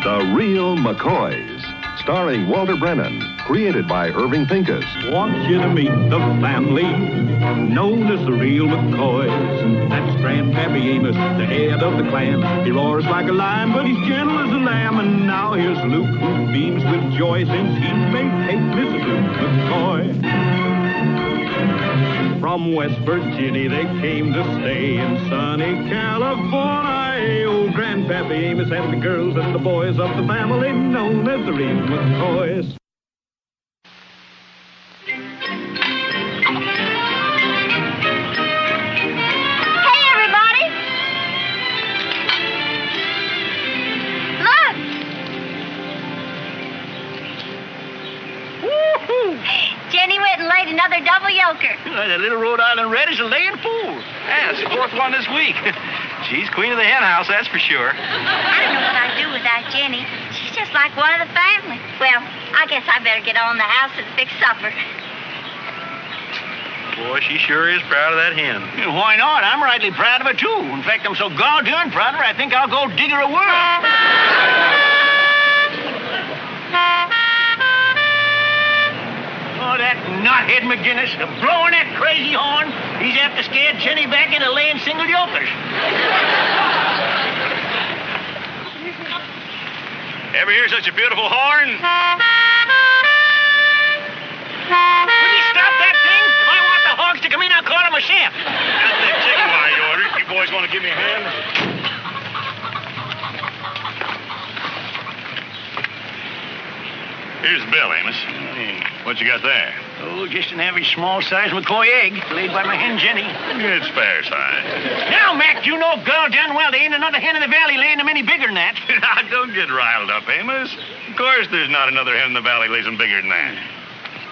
The Real McCoys, starring Walter Brennan, created by Irving Pincus. Want you to meet the family known as the Real McCoys. That's Grandpappy Amos, the head of the clan. He roars like a lion, but he's gentle as a lamb. And now here's Luke, who beams with joy since he made Kate Mrs. Luke McCoy. From West Virginia they came to stay in sunny California. Old Grandpappy Amos and the girls and the boys of the family known as the Real McCoys. Hey, everybody! Look! Woo-hoo! Jenny went and laid another double yoker. The little Rhode Island Red is a laying fool. Yeah, it's the fourth one this week. She's queen of the hen house, that's for sure. I don't know what I'd do without Jenny. She's just like one of the family. Well, I guess I better get on in the house and fix supper. Boy, she sure is proud of that hen. Yeah, why not? I'm rightly proud of her, too. In fact, I'm so darn proud of her, I think I'll go dig her a worm. Oh, that knothead McGinnis, blowing that crazy horn. He's after scared Jenny back into laying single yokers. Ever hear such a beautiful horn? Will you stop that thing? If I want the hogs to come in, I'll call him a chef. That's that chicken wire you ordered. You boys want to give me a hand? Here's the bill, Amos. What you got there? Oh, just an average small-sized McCoy egg laid by my hen Jenny. It's fair size. Now, Mac, you know doggone well there ain't another hen in the valley laying them any bigger than that. Now, don't get riled up, Amos. Of course there's not another hen in the valley lays them bigger than that.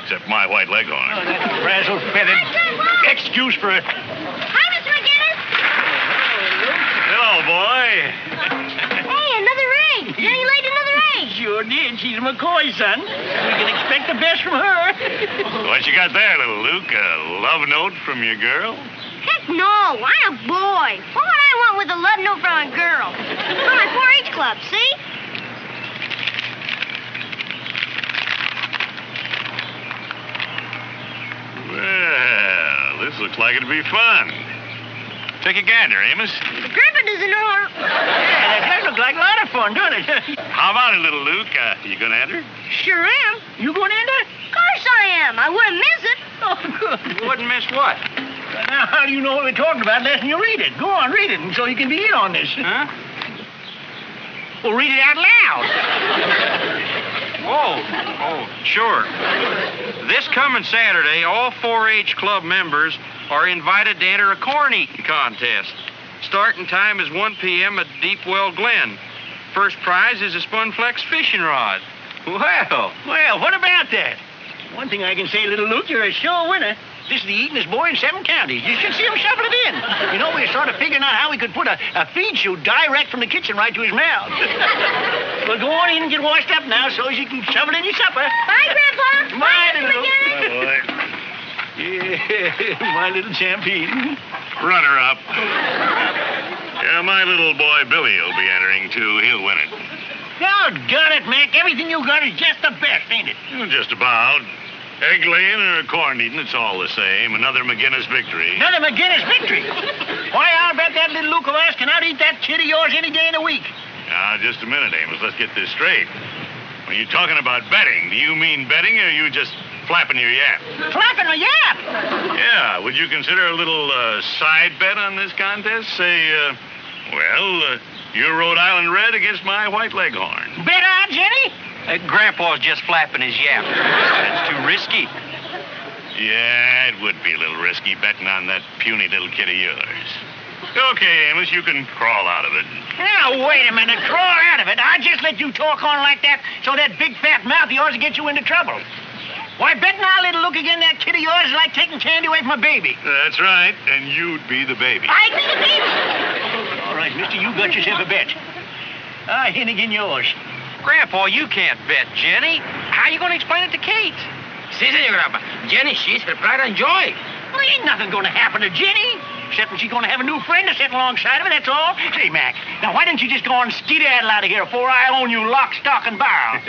Except my white leghorn. Oh, that frazzle-feathered excuse for it. Hi, Miss McGinnis. Hello, boy. Hey, another egg. Jenny laid another egg. Sure did. She's a McCoy, son. We can expect the best from her. What you got there, little Luke? A love note from your girl? Heck no, I'm a boy. What would I want with a love note from a girl? From my 4-H club, see? Well, this looks like it'd be fun. Take a gander, Amos. The grandpa doesn't know her. Yeah, that does look like a lot of fun, doesn't it? How about it, little Luke? You gonna enter? Sure am. You going in there? Of course I am. I wouldn't miss it. Oh, good. You wouldn't miss what? Now, how do you know what we're talking about unless you read it? Go on, read it, and so you can be in on this. Huh? Well, read it out loud. Oh, sure. This coming Saturday, all 4-H club members are invited to enter a corn eating contest. Starting time is 1 p.m. at Deepwell Glen. First prize is a Spunflex fishing rod. Well, what about that? One thing I can say, little Luke, you're a sure winner. This is the eatingest boy in 7 counties. You should see him shovel it in. You know, we're sort of figuring out how we could put a feed chute direct from the kitchen right to his mouth. Well, go on in and get washed up now so as you can shovel in your supper. Bye, Grandpa. Bye, Miss little Luke. McGinnis. Boy. Yeah, my little champion. Runner-up. Yeah, my little boy Billy will be entering, too. He'll win it. Doggone it, Mac. Everything you got is just the best, ain't it? Just about. Egg laying or corn eating, it's all the same. Another McGinnis victory. Another McGinnis victory. Why, I'll bet that little Luke of ours can out-eat that kid of yours any day of the week. Now, just a minute, Amos. Let's get this straight. When you're talking about betting, do you mean betting or are you just flapping your yap? Flapping a yap? Yeah. Would you consider a little side bet on this contest? Say, your Rhode Island Red against my white leghorn. Bet on, Jenny? Grandpa's just flapping his yap. That's too risky. Yeah, it would be a little risky betting on that puny little kid of yours. Okay, Amos, you can crawl out of it. Now, wait a minute. Crawl out of it? I just let you talk on like that so that big fat mouth of yours will get you into trouble. Why, betting our little Luke again that kid of yours is like taking candy away from a baby. That's right, and you'd be the baby. I'd be the baby. All right, mister, you got yourself a bet. I hint again yours. Grandpa, you can't bet, Jenny. How are you going to explain it to Kate? Sí, señor Grandpa. Jenny, she's her pride and joy. Well, ain't nothing going to happen to Jenny. Except she's going to have a new friend to sit alongside of her, that's all. Say, Mac, now why don't you just go on and skedaddle out of here before I own you lock, stock, and barrel?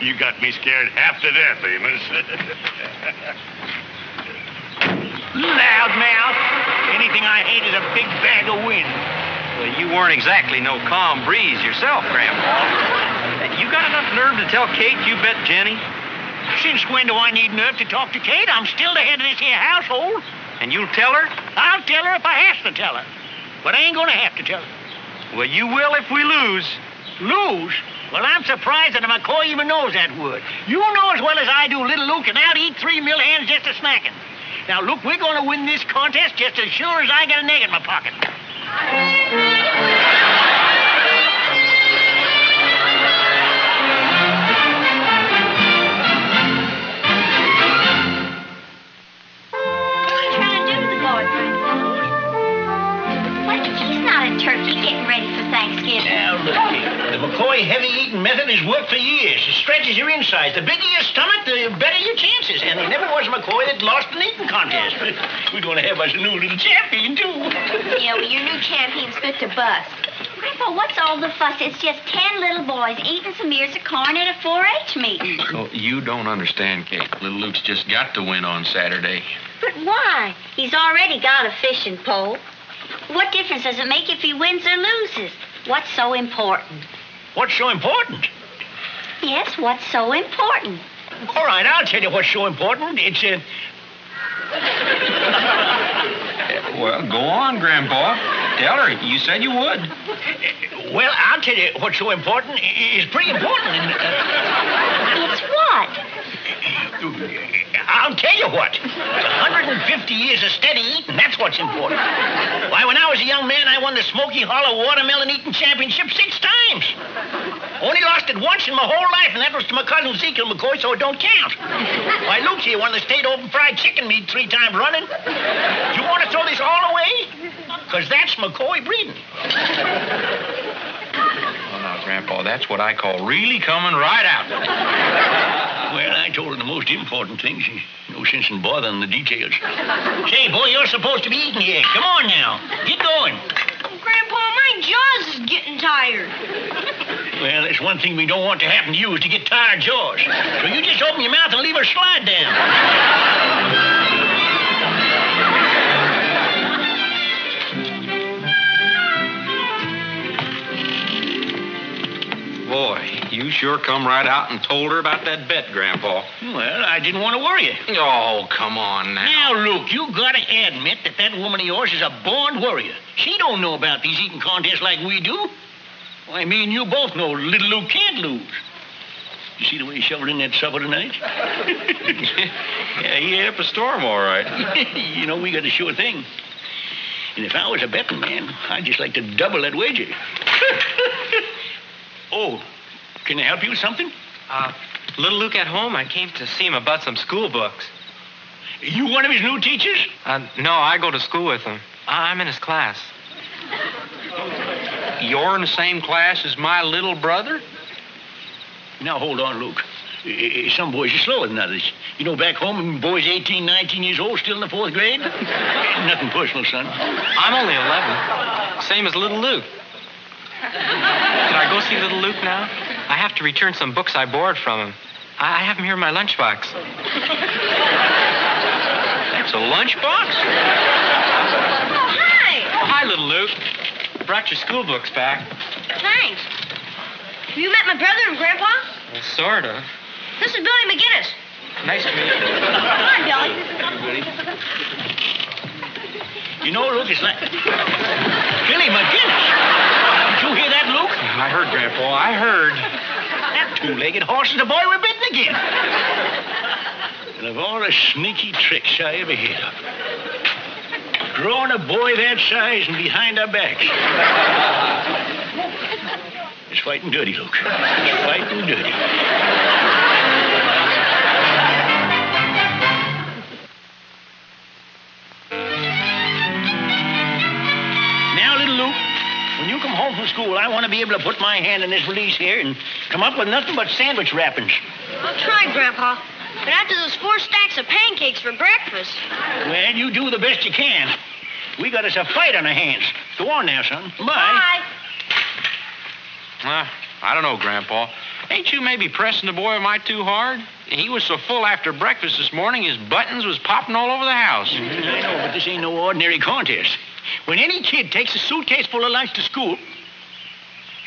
You got me scared half to death, Amos. Loudmouth. Anything I hate is a big bag of wind. Well, you weren't exactly no calm breeze yourself, Grandpa. You got enough nerve to tell Kate you bet Jenny? Since when do I need nerve to talk to Kate? I'm still the head of this here household. And you'll tell her? I'll tell her if I have to tell her. But I ain't going to have to tell her. Well, you will if we lose. Lose? Well, I'm surprised that a McCoy even knows that word. You know as well as I do little Luke can out-eat 3 mill hands just a smacking. Now, Luke, we're going to win this contest just as sure as I got an egg in my pocket. Turkey getting ready for Thanksgiving. Now, look here. The McCoy heavy-eating method has worked for years. It stretches your insides. The bigger your stomach, the better your chances. And there never was a McCoy that lost an eating contest. We're going to have us a new little champion, too. Yeah, well, your new champion's fit to bust. Grandpa, what's all the fuss? It's just 10 little boys eating some ears of corn at a 4-H meeting. Oh, you don't understand, Kate. Little Luke's just got to win on Saturday. But why? He's already got a fishing pole. What difference does it make if he wins or loses? What's so important? What's so important? Yes, what's so important? All right, I'll tell you what's so important. It's, Well, go on, Grandpa. Tell her. You said you would. Well, I'll tell you what's so important. It's pretty important. It's what? I'll tell you what. It's 150 years of steady eating. That's what's important. Why, when I was a young man, I won the Smoky Hollow Watermelon Eating Championship 6 times. Only lost it once in my whole life, and that was to my cousin Ezekiel McCoy, so it don't count. Why, Luke here won the state open fried chicken meat 3 times running. You want to throw this all away? Because that's McCoy breeding. Oh, no, Grandpa, that's what I call really coming right out. Well, I told her the most important things. No sense in bothering the details. Say, boy, you're supposed to be eating here. Come on now. Get going. Grandpa, my jaws is getting tired. Well, that's one thing we don't want to happen to you is to get tired jaws. So you just open your mouth and leave her slide down. Boy, you sure come right out and told her about that bet, Grandpa. Well, I didn't want to worry you. Oh, come on now. Now, Luke, you gotta admit that woman of yours is a born warrior. She don't know about these eating contests like we do. Why, me and you both know little Luke can't lose. You see the way he shoveled in that supper tonight? Yeah, he ate up a storm, all right. You know, we got a sure thing. And if I was a betting man, I'd just like to double that wager. Oh, can I help you with something? Little Luke at home. I came to see him about some school books. You one of his new teachers? No, I go to school with him. I'm in his class. You're in the same class as my little brother? Now, hold on, Luke. Some boys are slower than others. You know, back home, boys 18, 19 years old, still in the 4th grade. Nothing personal, son. I'm only 11. Same as little Luke. Can I go see little Luke now? I have to return some books I borrowed from him. I have them here in my lunchbox. That's a lunchbox? Oh, hi. Oh, hi, little Luke. Brought your school books back. Thanks. Have you met my brother and Grandpa? Well, sort of. This is Billy McGinnis. Nice to meet you. Come on, Billy. You know, Luke, it's like... Billy McGinnis! Did you hear that, Luke? I heard, Grandpa. I heard. That 2-legged horse is the boy we're betting again. And of all the sneaky tricks I ever heard of, drawing a boy that size and behind our backs. It's fighting dirty, Luke. It's fighting dirty. Now, little Luke, when you come home from school, I want to be able to put my hand in this valise here and come up with nothing but sandwich wrappings. I'll try, Grandpa. But after those 4 stacks of pancakes for breakfast. Well, you do the best you can. We got us a fight on our hands. Go on now, son. Bye. Bye. I don't know, Grandpa. Ain't you maybe pressing the boy a mite too hard? He was so full after breakfast this morning, his buttons was popping all over the house. I know, but this ain't no ordinary contest. When any kid takes a suitcase full of lunch to school...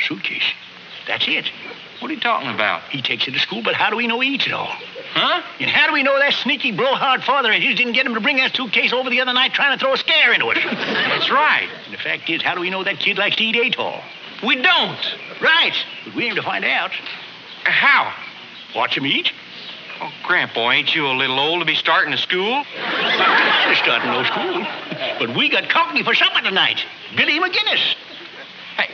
Suitcase? That's it. What are you talking about? He takes it to school, but how do we know he eats it all? Huh? And how do we know that sneaky blowhard father of his didn't get him to bring that suitcase over the other night trying to throw a scare into it? That's right. And the fact is, how do we know that kid likes to eat Atoll? We don't. Right. But we aim to find out. How? Watch him eat. Oh, Grandpa, ain't you a little old to be starting a school? We're starting no school. But we got company for supper tonight. Billy McGinnis. Hey,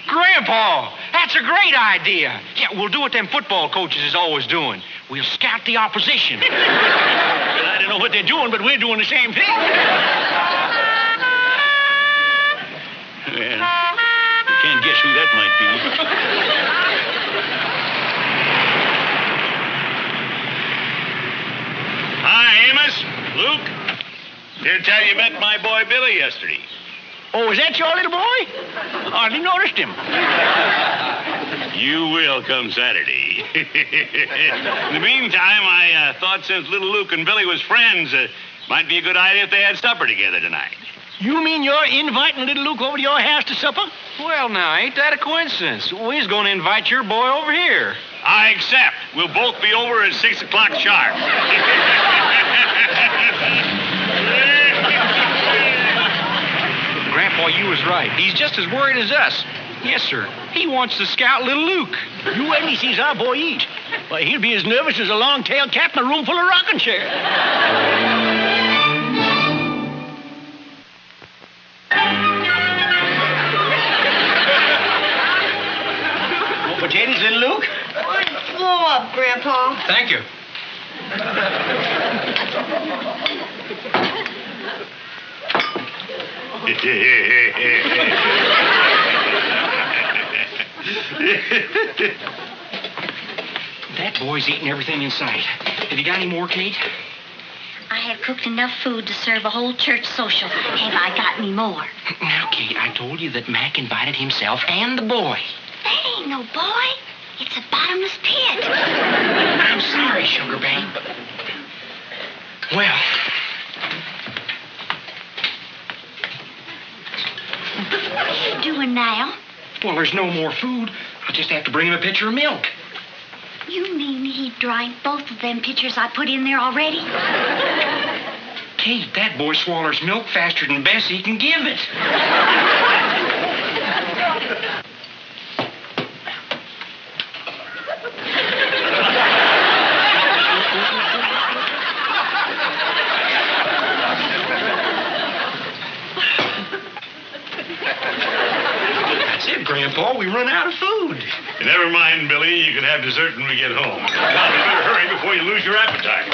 Grandpa, that's a great idea. Yeah, we'll do what them football coaches is always doing. We'll scout the opposition. Well, I don't know what they're doing, but we're doing the same thing. Well, you can't guess who that might be. Hi, Amos. Luke. Here to tell you met my boy Billy yesterday. Oh, is that your little boy? Hardly noticed him. You will come Saturday. In the meantime, I thought since little Luke and Billy was friends, might be a good idea if they had supper together tonight. You mean you're inviting little Luke over to your house to supper? Well, now, ain't that a coincidence? We's going to invite your boy over here. I accept. We'll both be over at 6 o'clock sharp. Grandpa, you was right. He's just as worried as us. Yes, sir. He wants to scout little Luke. You wait till he sees our boy eat. Why, he'll be as nervous as a long-tailed cat in a room full of rocking chairs. More potatoes, little Luke? Blow up, Grandpa. Thank you. That boy's eating everything in sight. Have you got any more, Kate? I have cooked enough food to serve a whole church social. Have I got any more? Now, Kate, I told you that Mac invited himself and the boy. That ain't no boy. It's a bottomless pit. I'm sorry, Sugar Babe. Well, what are you doing now? well, there's no more food. I'll just have to bring him a pitcher of milk. You mean he drank both of them pitchers I put in there already? Kate, that boy swallers milk faster than Bessie can give it. That's it, Grandpa. We run out of food. Never mind, Billy. You can have dessert when we get home. Now, you better hurry before you lose your appetite.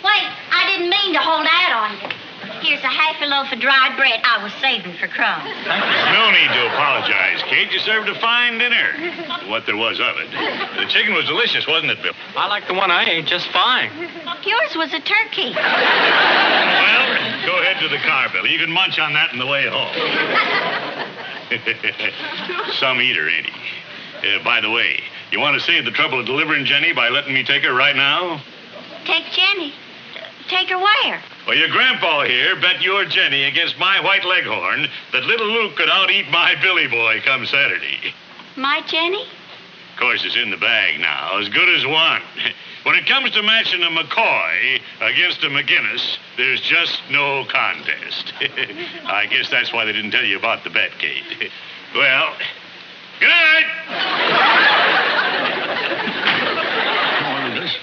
Wait, I didn't mean to hold out on you. Here's a half a loaf of dry bread I was saving for Crumbs. No need to apologize, Kate. You served a fine dinner. What there was of it. The chicken was delicious, wasn't it, Bill? I like the one I ate just fine. Yours was a turkey. Well, go ahead to the car, Billy. You can munch on that on the way home. Some eater, ain't he? By the way, you want to save the trouble of delivering Jenny by letting me take her right now? Take Jenny. Take her where? Well, your grandpa here bet your Jenny against my white leghorn that little Luke could out-eat my Billy boy come Saturday. My Jenny? Of course, it's in the bag now, as good as one. When it comes to matching a McCoy against a McGinnis, there's just no contest. I guess that's why they didn't tell you about the bet, Kate. Well, good night.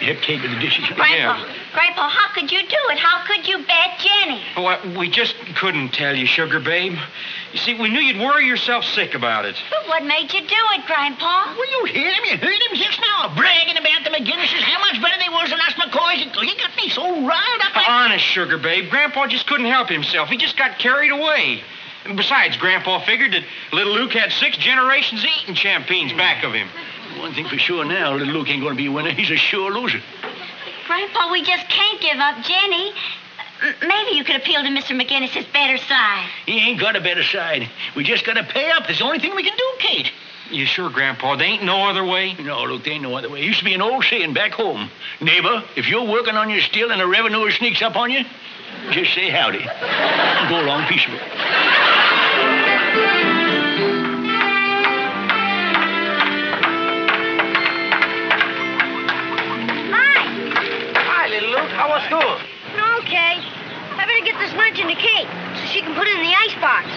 Help Kate with the dishes. Grandpa, how could you do it? How could you bet Jenny? Well, we just couldn't tell you, Sugar Babe. You see, we knew you'd worry yourself sick about it. But what made you do it, Grandpa? Well, you hear him? You heard him just now bragging about the McGinnises, how much better they was than us McCoys. He got me so riled up. Honest, Sugar Babe, Grandpa just couldn't help himself. He just got carried away. And besides, Grandpa figured that little Luke had 6 generations of eating champions back of him. One thing for sure now, little Luke ain't going to be a winner. He's a sure loser. Grandpa, we just can't give up Jenny. Maybe you could appeal to Mr. McGinnis's better side. He ain't got a better side. We just got to pay up. That's the only thing we can do, Kate. You sure, Grandpa? There ain't no other way? No, look, there ain't no other way. It used to be an old saying back home. Neighbor, if you're working on your still and a revenue sneaks up on you, just say howdy. Go along peaceable. Hi, little Luke. How was school? Okay. I better get this lunch into Kate so she can put it in the icebox.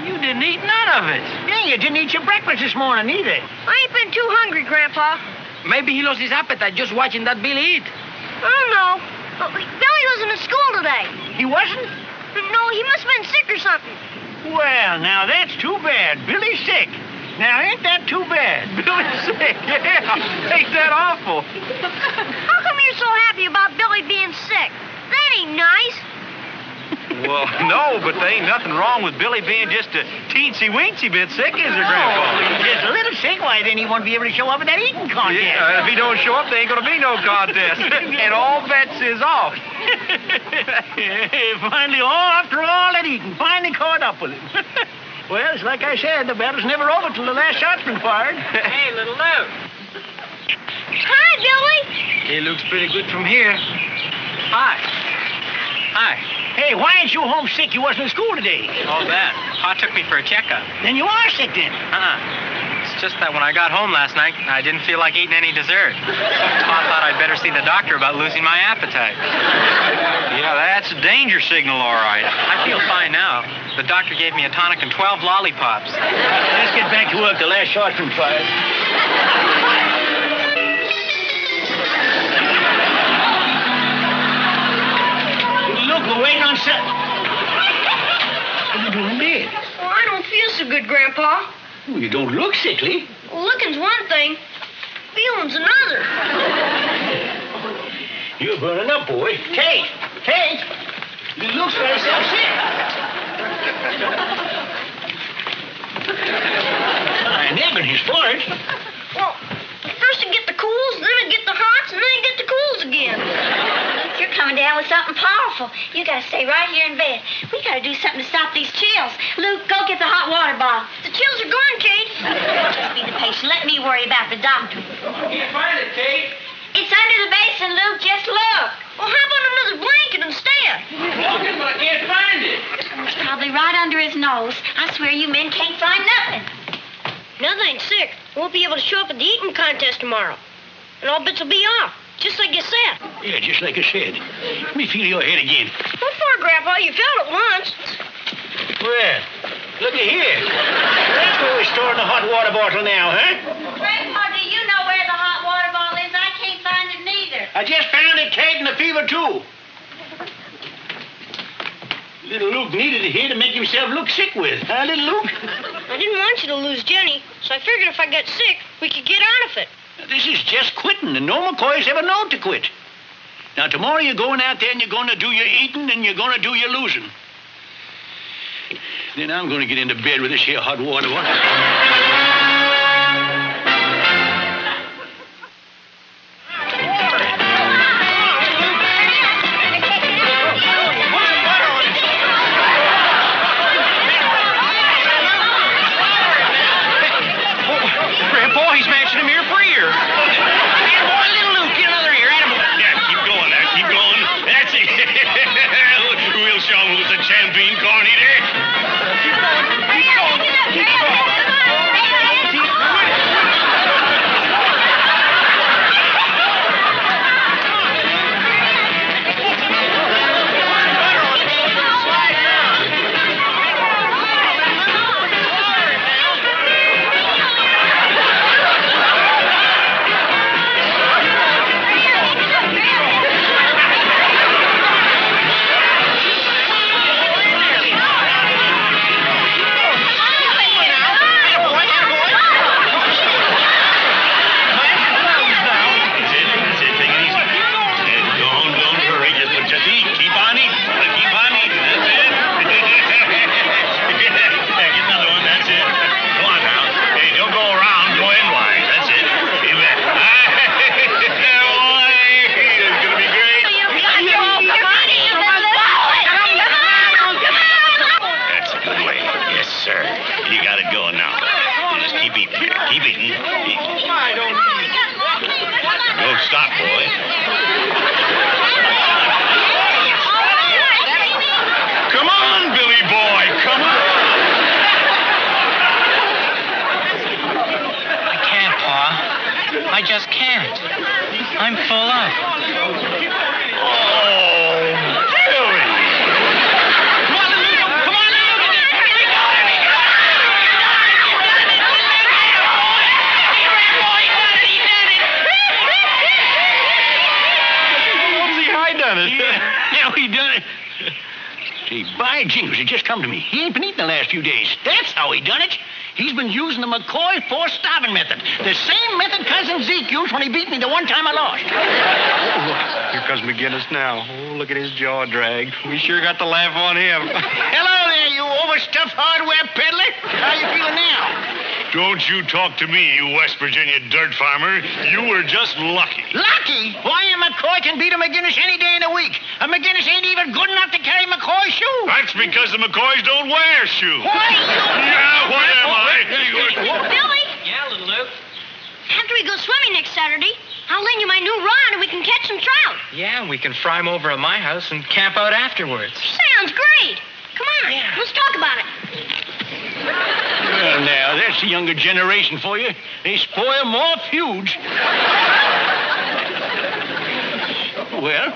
You didn't eat none of it. Yeah, you didn't eat your breakfast this morning either. I ain't been too hungry, Grandpa. Maybe he lost his appetite just watching that Billy eat. I don't know. But Billy wasn't in school today. He wasn't? No, he must have been sick or something. Well, now that's too bad. Billy's sick. Now, ain't that too bad? Billy's sick. Yeah, ain't that awful? How come you're so happy about Billy being sick? That ain't nice. Well, no, but there ain't nothing wrong with Billy being just a teensy-weensy bit sick, is there, Grandpa? He's just a little sick. Why, then he won't be able to show up at that eating contest. Yeah, if he don't show up, there ain't going to be no contest. And all bets is off. Finally, after all that eating, finally caught up with him. Well, it's like I said, the battle's never over till the last shot's been fired. Hey, little Luke. Hi, Billy. He looks pretty good from here. Hi. Hi. Hey, why ain't you home sick? You wasn't in school today. Oh, that. Pa took me for a checkup. Then you are sick, then. It's just that when I got home last night, I didn't feel like eating any dessert. Pa thought I'd better see the doctor about losing my appetite. Yeah, that's a danger signal, all right. I feel fine now. The doctor gave me a tonic and 12 lollipops. Let's get back to work. The last shot's been fired. Look, we're waiting on something. What are you doing there? Well, I don't feel so good, Grandpa. Well, you don't look sickly. Well, looking's one thing, feeling's another. You're burning up, boy. Kate! Kate! You look got yourself sick. I never his fault. Well, first I get the cools, then I get the hots, and then I get the cools again. You're coming down with something powerful. You gotta stay right here in bed. We gotta do something to stop these chills. Luke, go get the hot water bottle. The chills are gone, Kate. Just be the patient. Let me worry about the doctor. Can you find it, Kate? It's under the basin, Luke. Just look. Well, how about another blanket instead? Looking, but I can't find it. It's probably right under his nose. I swear you men can't find nothing. Now that I'm sick, I won't be able to show up at the eating contest tomorrow. And all bets will be off, just like you said. Yeah, just like I said. Let me feel your head again. What for, Grandpa? You felt it once. Well, looky here. That's where we're storing the hot water bottle now, huh? Grandpa, do you know where the hot water bottle is? I can't find it neither. I just found it, Kate, and the fever, too. Little Luke needed it here to make himself look sick with. Huh, little Luke? I didn't want you to lose Jenny, so I figured if I got sick, we could get out of it. This is just quitting, and no McCoys ever known to quit. Now, tomorrow you're going out there and you're going to do your eating and you're going to do your losing. Then I'm going to get into bed with this here hot water. Grandpa, he's matching him ear for ear. Attaboy, little Luke, get another ear. Attaboy. Yeah, keep going now. Keep going. That's it. We'll show him who's the champion corn eater. Keep going. Keep going. Keep going. just can't. I'm full up. Yeah, we done it. Say, by jingles, it just come to me. He ain't been eating the last few days. That's how he done it. He's been using the McCoy 4-starving method. The same method Cousin Zeke used when he beat me the one time I lost. Here comes McGinnis now. Oh, look at his jaw drag. We sure got the laugh on him. Hello there, you overstuffed hardware peddler. How you feeling now? Don't you talk to me, you West Virginia dirt farmer. You were just lucky. Lucky? Why, a McCoy can beat a McGinnis any day in the week. A McGinnis ain't even good enough to carry McCoy's shoes. That's because the McCoys don't wear shoes. Why, Yeah, what am I? Billy, Yeah, little Luke? after we go swimming next Saturday, I'll lend you my new rod and we can catch some trout. Yeah, we can fry 'em over at my house and camp out afterwards. Sounds great. Come on, let's talk about it. Well, now, that's the younger generation for you. They spoil more feuds. Well.